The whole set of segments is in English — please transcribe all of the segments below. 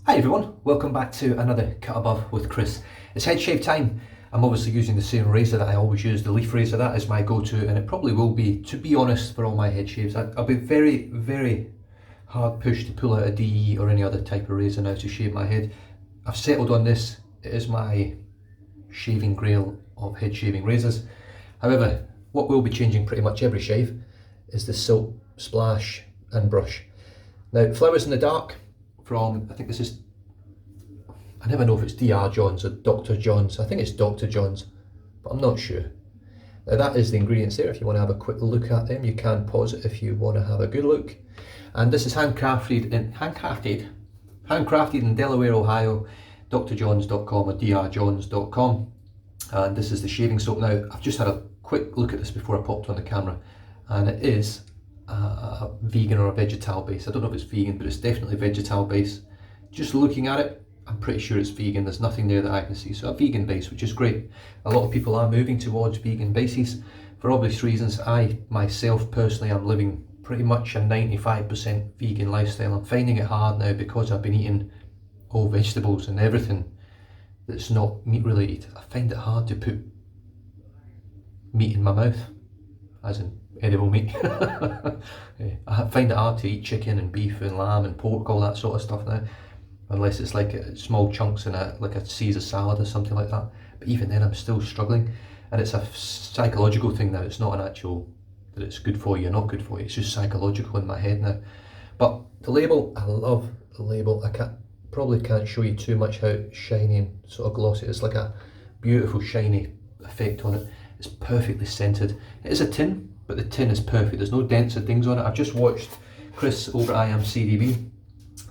Hi everyone, welcome back to another Cut Above with Chris. It's head shave time. I'm obviously using the same razor that I always use, the leaf razor. That is my go-to, and it probably will be, to be honest, for all my head shaves. I'll be very hard pushed to pull out a DE or any other type of razor now to shave my head. I've settled on this. It is my shaving grail of head shaving razors. However, what will be changing pretty much every shave is the soap, splash and brush. Now, Flowers in the Dark from, I think this is, I never know if it's Dr. John's or Dr. John's. I think it's Dr. John's, but I'm not sure. Now that is the ingredients there. If you want to have a quick look at them, you can pause it if you want to have a good look. And this is handcrafted in Delaware, Ohio, drjohns.com or drjohns.com. And this is the shaving soap. Now, I've just had a quick look at this before I popped on the camera, and it is a vegan or a vegetal base. I don't know if it's vegan, but it's definitely vegetal base. Just looking at it, I'm pretty sure it's vegan. There's nothing there that I can see. So a vegan base, which is great. A lot of people are moving towards vegan bases for obvious reasons. I myself personally am living pretty much a 95% vegan lifestyle. I'm finding it hard now because I've been eating all vegetables and everything that's not meat related. I find it hard to put meat in my mouth, as in edible meat. I find it hard to eat chicken and beef and lamb and pork, all that sort of stuff now, unless it's like small chunks in like a Caesar salad or something like that. But even then I'm still struggling, and it's a psychological thing now. It's not an actual that it's good for you or not good for you. It's just psychological in my head now. But the label, I love the label. I probably can't show you too much how shiny and sort of glossy. It's like a beautiful shiny effect on it. It's perfectly scented. It is a tin, but the tin is perfect. There's no dents or things on it. I've just watched Chris over at IamCDB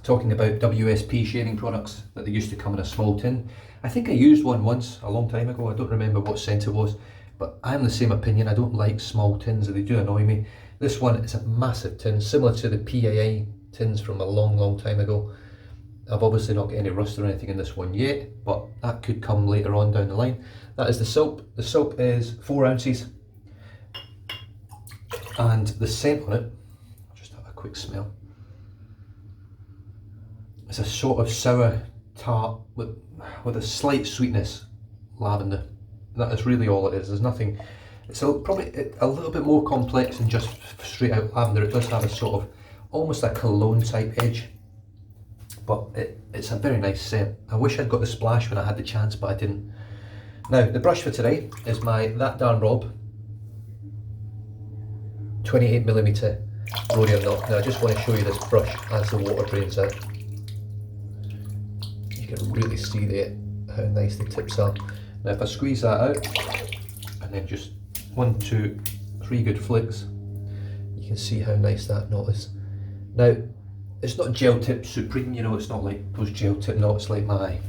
talking about WSP shaving products that they used to come in a small tin. I think I used one once a long time ago. I don't remember what scent it was, but I'm the same opinion. I don't like small tins. They do annoy me. This one is a massive tin, similar to the PAA tins from a long time ago. I've obviously not got any rust or anything in this one yet, but that could come later on down the line. That is the soap. The soap is 4 ounces. And the scent on it, I'll just have a quick smell. It's a sort of sour tart with a slight sweetness, lavender. That is really all it is. There's nothing. It's probably a little bit more complex than just straight out lavender. It does have a sort of almost a cologne type edge, but it's a very nice scent. I wish I'd got the splash when I had the chance, but I didn't. Now the brush for today is my That Darn Rob 28mm rhodium knot. Now I just want to show you this brush as the water drains out. You can really see there how nice the tips are. Now if I squeeze that out and then just 1, 2, 3 good flicks, you can see how nice that knot is. Now it's not gel tip supreme, you know, it's not like those gel tip knots like my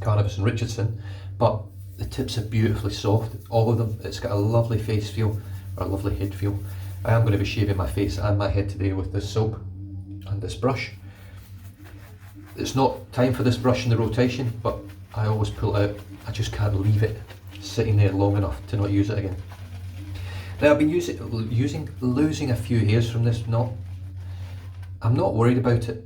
Carnivus and Richardson, but the tips are beautifully soft, all of them. It's got a lovely face feel, or a lovely head feel. I am going to be shaving my face and my head today with this soap and this brush. It's not time for this brush in the rotation, but I always pull it out. I just can't leave it sitting there long enough to not use it again. Now I've been losing a few hairs from this knot. I'm not worried about it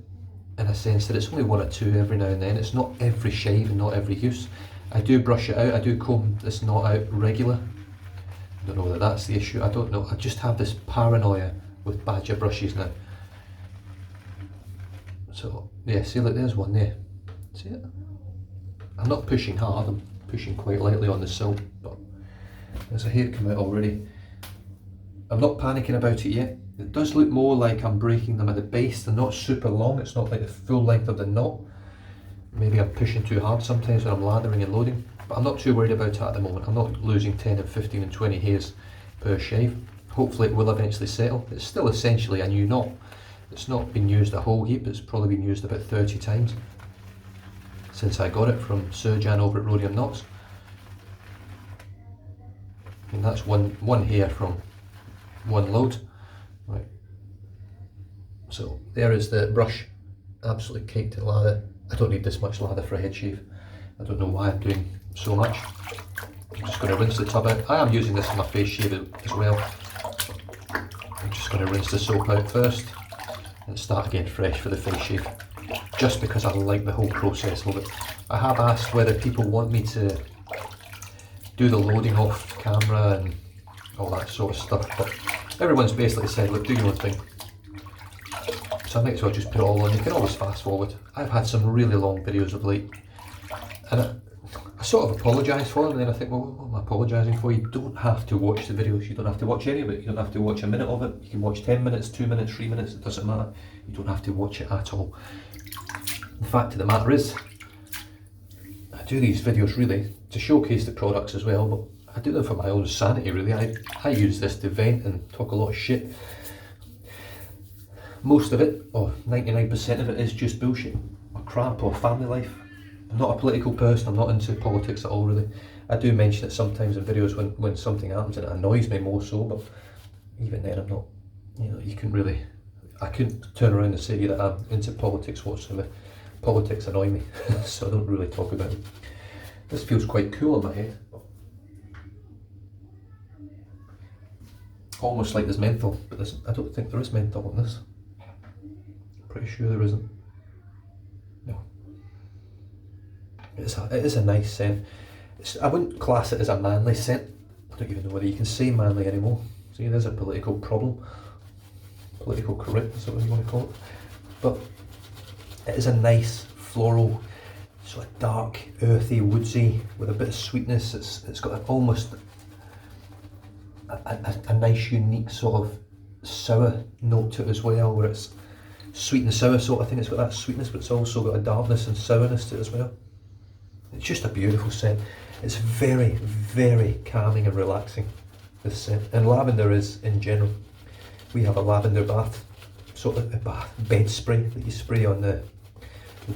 in a sense that it's only 1 or 2 every now and then. It's not every shave and not every use. I do brush it out. I do comb this knot out regular. I don't know whether that's the issue. I don't know. I just have this paranoia with badger brushes now. So yeah, see, look, there's one there. See it? I'm not pushing hard. I'm pushing quite lightly on the soap, but there's a hair come out already. I'm not panicking about it yet. It does look more like I'm breaking them at the base. They're not super long. It's not like the full length of the knot. Maybe I'm pushing too hard sometimes when I'm lathering and loading, but I'm not too worried about it at the moment. I'm not losing 10 and 15 and 20 hairs per shave. Hopefully it will eventually settle. It's still essentially a new knot. It's not been used a whole heap. It's probably been used about 30 times since I got it from Surjan over at Rhodium Knots. And that's one hair from one load. Right. So there is the brush, absolutely caked in lather. I don't need this much lather for a head shave. I don't know why I'm doing so much. I'm just going to rinse the tub out. I am using this in my face shave as well. I'm just going to rinse the soap out first and start again fresh for the face shave. just because I like the whole process of it. I have asked whether people want me to do the loading off camera and all that sort of stuff, but everyone's basically said, look, do your own thing. So I might as well just put it all on. You can always fast forward. I've had some really long videos of late, and I sort of apologise for them, and then I think, well, what am I apologising for? You don't have to watch the videos, you don't have to watch any of it, you don't have to watch a minute of it, you can watch 10 minutes, 2 minutes, 3 minutes, it doesn't matter. You don't have to watch it at all. The fact of the matter is, I do these videos really to showcase the products as well, but I do them for my own sanity really. I use this to vent and talk a lot of shit. Most of it, or 99% of it, is just bullshit, or crap, or family life. I'm not a political person, I'm not into politics at all really. I do mention it sometimes in videos when something happens and it annoys me more so, but even then I'm not, you know, you can really, I couldn't turn around and say that I'm into politics whatsoever. Politics annoy me, so I don't really talk about it. This feels quite cool on my head. Almost like there's menthol, but I don't think there is menthol in this. Pretty sure there isn't. No. It is a nice scent. I wouldn't class it as a manly scent. I don't even know whether you can say manly anymore. See, there's a political problem. Political correct, is that what you want to call it? But it is a nice floral, sort of dark, earthy, woodsy, with a bit of sweetness. It's got almost a nice, unique sort of sour note to it as well, where it's sweet and sour sort of thing. It's got that sweetness, but it's also got a darkness and sourness to it as well. It's just a beautiful scent. It's very, very calming and relaxing, this scent. And lavender is in general. We have a lavender bath, sort of a bed spray that you spray on the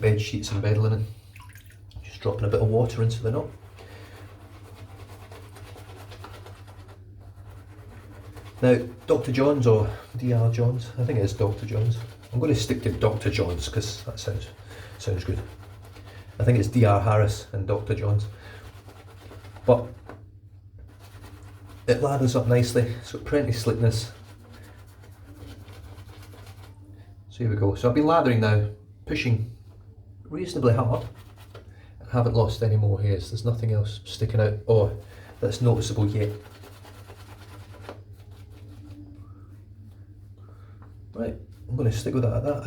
bed sheets and bed linen. Just dropping a bit of water into the knot. Now, Dr. John's or Dr. John's, I think it is Dr. John's. I'm going to stick to Dr. John's because that sounds good. I think it's Dr. Harris and Dr. John's. But it lathers up nicely, it's got plenty of slickness. So here we go. So I've been lathering now, pushing reasonably hard. I haven't lost any more hairs. There's nothing else sticking out or that's noticeable yet. Right, I'm going to stick with that at that.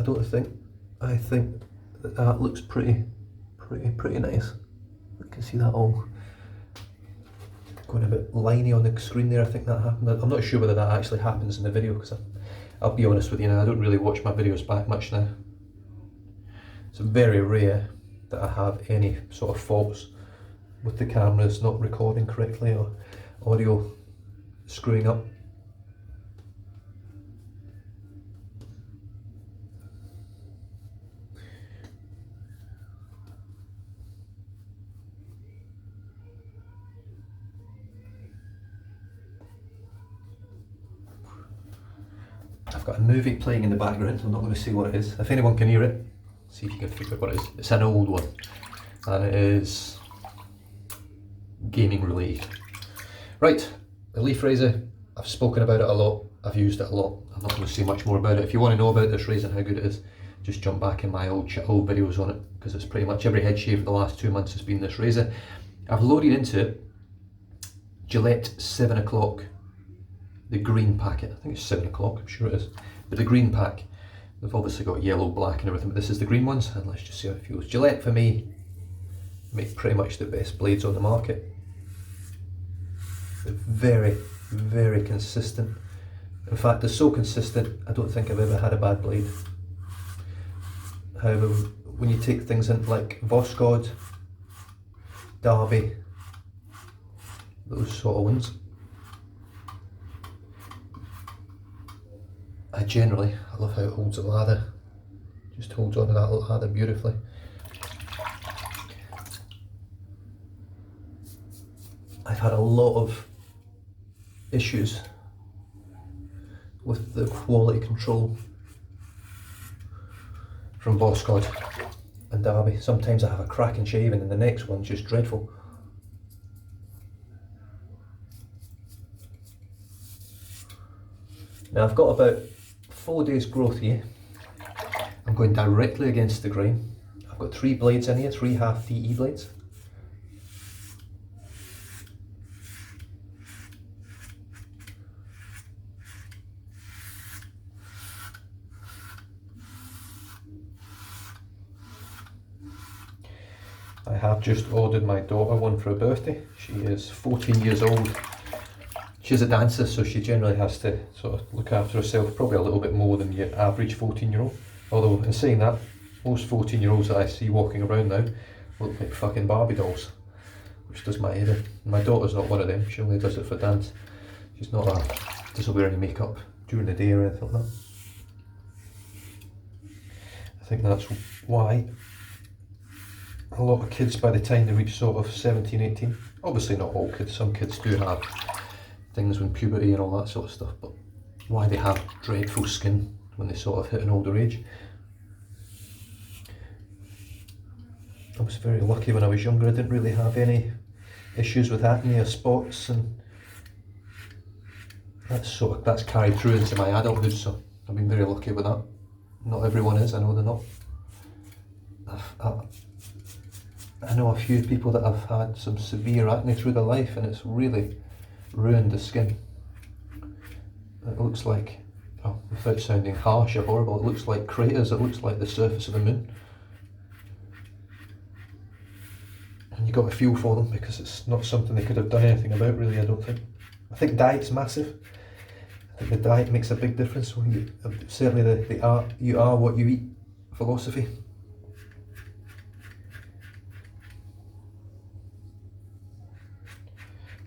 I think that looks pretty nice. I can see that all going a bit liney on the screen there. I think that happened. I'm not sure whether that actually happens in the video because I'll be honest with you now, I don't really watch my videos back much now. It's very rare that I have any sort of faults with the cameras not recording correctly or audio screwing up. I've got a movie playing in the background, I'm not going to say what it is. If anyone can hear it, see if you can figure out what it is. It's an old one, and it is gaming related. Right, the leaf razor, I've spoken about it a lot, I've used it a lot. I'm not going to say much more about it. If you want to know about this razor and how good it is, just jump back in my old videos on it, because it's pretty much every head shave for the last 2 months has been this razor. I've loaded into it Gillette 7 o'clock. The green packet, I think it's 7 o'clock, I'm sure it is. But the green pack, they've obviously got yellow, black and everything, but this is the green ones, and let's just see how it feels. Gillette, for me, make pretty much the best blades on the market. They're very, very consistent. In fact, they're so consistent, I don't think I've ever had a bad blade. However, when you take things in like Voskhod, Derby, those sort of ones, I love how it holds the lather. Just holds onto that lather beautifully. I've had a lot of issues with the quality control from Voskhod and Derby. Sometimes I have a crack in shaving and the next one's just dreadful. Now I've got about 4 days growth here. I'm going directly against the grain. I've got 3 blades in here, 3 half DE blades. I have just ordered my daughter one for her birthday. She is 14 years old. She's a dancer, so she generally has to sort of look after herself, probably a little bit more than your average 14-year-old. Although, in saying that, most 14-year-olds that I see walking around now look like fucking Barbie dolls, which does my head in. My daughter's not one of them, she only does it for dance. She's not doesn't wear any makeup during the day or anything like that. I think that's why a lot of kids, by the time they reach sort of 17, 18, obviously not all kids, some kids do have things when puberty and all that sort of stuff, but why they have dreadful skin when they sort of hit an older age. I was very lucky when I was younger. I didn't really have any issues with acne or spots, and that's carried through into my adulthood, so I've been very lucky with that. Not everyone is, I know they're not. I know a few people that have had some severe acne through their life, and it's really ruined the skin. It looks like, oh, without sounding harsh or horrible, it looks like craters, it looks like the surface of the moon. And you got to feel for them, because it's not something they could have done anything about, really, I don't think. I think diet's massive. I think the diet makes a big difference. Certainly the you are what you eat philosophy.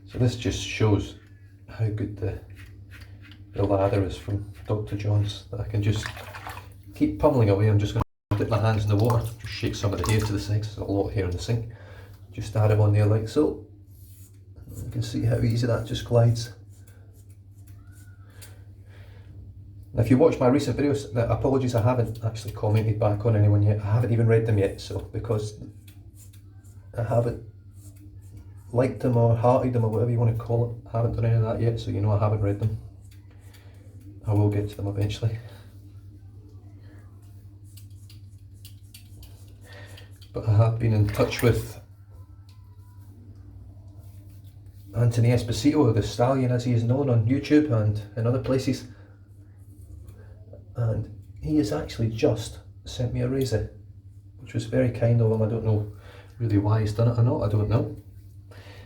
So this just shows how good the lather is from Dr. John's, that I can just keep pummeling away. I'm just going to dip my hands in the water, just shake some of the hair to the side, there's a lot of hair in the sink. Just add them on there like so. You can see how easy that just glides. Now if you watch my recent videos, now apologies, I haven't actually commented back on anyone yet. I haven't even read them yet, so because I haven't liked them or hearted them or whatever you want to call it, I haven't done any of that yet, so you know I haven't read them. I will get to them eventually. But I have been in touch with Anthony Esposito, the Stallion as he is known on YouTube and in other places, and he has actually just sent me a razor, which was very kind of him. I don't know really why he's done it or not, I don't know.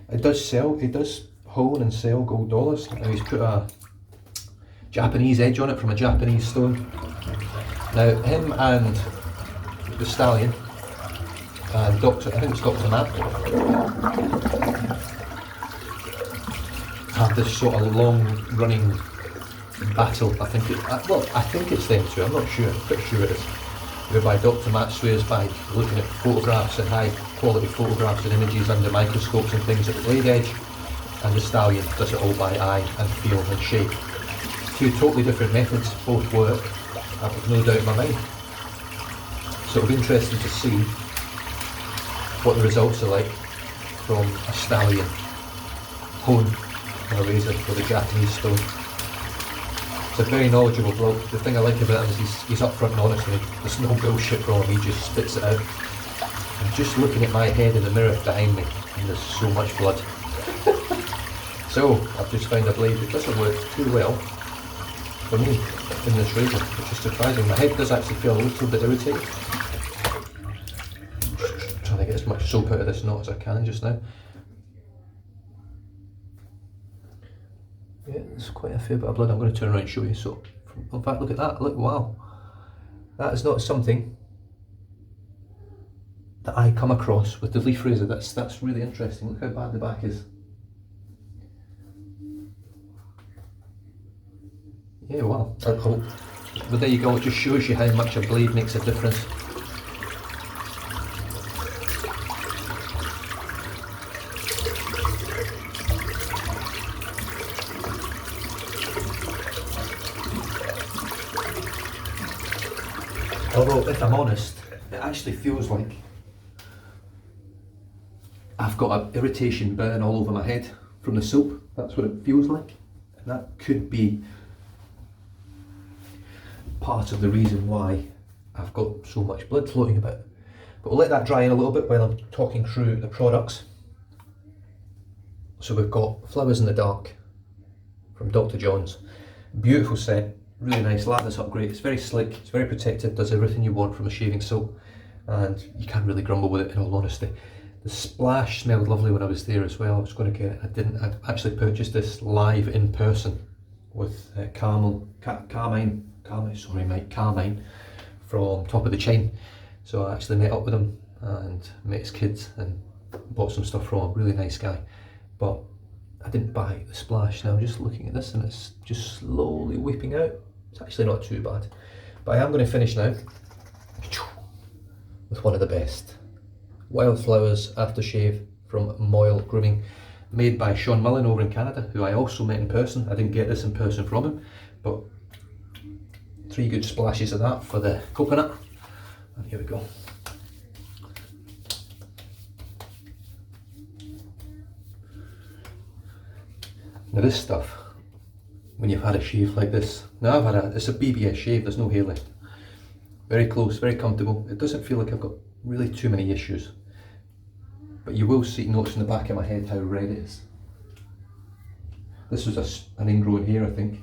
It does sell, he does hone and sell gold dollars. Now he's put a Japanese edge on it from a Japanese stone. Now him and the Stallion and I think it's Dr. Matt, have this sort of long running battle. I think it's them two, I'm not sure, I'm pretty sure it is. Whereby Dr. Matt swears by looking at photographs and high quality photographs and images under microscopes and things at the blade edge, and the Stallion does it all by eye and feel and shape. Two totally different methods, both work, I've no doubt in my mind. So it'll be interesting to see what the results are like from a Stallion hone on a razor with a Japanese stone. He's a very knowledgeable bloke. The thing I like about him is he's upfront and honest with me. There's no bullshit from him, he just spits it out. I'm just looking at my head in the mirror behind me, and there's so much blood. So, I've just found a blade that doesn't work too well for me in this razor, which is surprising. My head does actually feel a little bit irritated. Just trying to get as much soap out of this knot as I can just now. Yeah, there's quite a fair bit of blood. I'm going to turn around and show you. So, in fact, look at that. Look, wow. That is not something that I come across with the leaf razor. That's really interesting. Look how bad the back is. Yeah, wow. But there you go. It just shows you how much a blade makes a difference. Although, if I'm honest, it actually feels like I've got an irritation burn all over my head from the soap. That's what it feels like. And that could be part of the reason why I've got so much blood floating about. But we'll let that dry in a little bit while I'm talking through the products. So we've got Flowers in the Dark from Dr. John's. Beautiful set, really nice, lathers up great. It's very slick, it's very protective, does everything you want from a shaving soap, and you can't really grumble with it, in all honesty. The splash smelled lovely when I was there as well. I was going to get it, I didn't. I'd actually purchased this live in person with Carmine from Top of the Chain. So I actually met up with him and met his kids and bought some stuff from him. Really nice guy. But I didn't buy the splash. Now I'm just looking at this and it's just slowly weeping out. It's actually not too bad. But I am going to finish now with one of the best. Wildflowers Aftershave from Moyle Grooming, made by Sean Mullen over in Canada, who I also met in person. I didn't get this in person from him, but 3 good splashes of that for the coconut. And here we go. Now this stuff, when you've had a shave like this, now it's a BBS shave, there's no hair left. Very close, very comfortable. It doesn't feel like I've got really too many issues. But you will notice in the back of my head how red it is. This was an ingrown hair, I think.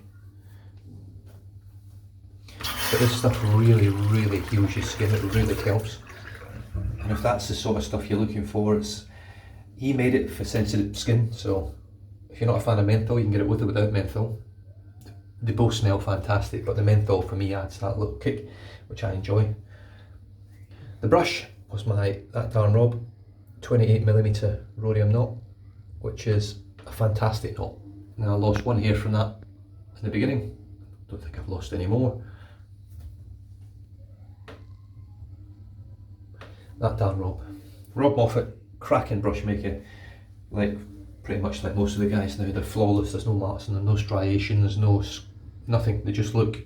But this stuff really, really heals your skin, it really helps. And if that's the sort of stuff you're looking for, he made it for sensitive skin, so if you're not a fan of menthol, you can get it with or without menthol. They both smell fantastic, but the menthol for me adds that little kick, which I enjoy. The brush was that darn Rob 28mm rhodium knot, which is a fantastic knot. Now I lost one hair from that in the beginning. Don't think I've lost any more. That darn Rob Moffat, cracking brush maker, like pretty much like most of the guys now. They're flawless. There's no marks in them, no striations, nothing. They just look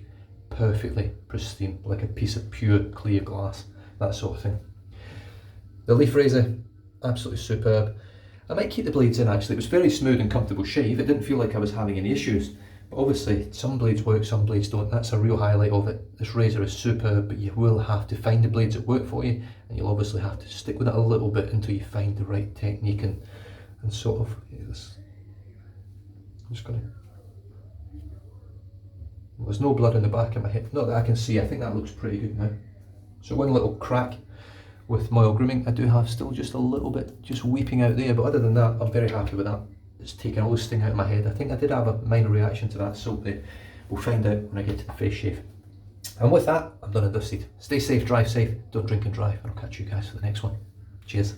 perfectly pristine, like a piece of pure clear glass, that sort of thing. The leaf razor, absolutely superb. I might keep the blades in actually. It was very smooth and comfortable shave. It didn't feel like I was having any issues. But obviously some blades work, some blades don't. That's a real highlight of it. This razor is superb, but you will have to find the blades that work for you, and you'll obviously have to stick with it a little bit until you find the right technique and sort of, I'm just gonna, there's no blood in the back of my head, not that I can see. I think that looks pretty good now. So one little crack with Moyle Grooming, I do have still just a little bit just weeping out there, but other than that, I'm very happy with that. It's taken all the sting out of my head. I think I did have a minor reaction to that soap there. We'll find out when I get to the face shave. And with that, I'm done and dusted. Stay safe, drive safe, don't drink and drive, and I'll catch you guys for the next one. Cheers.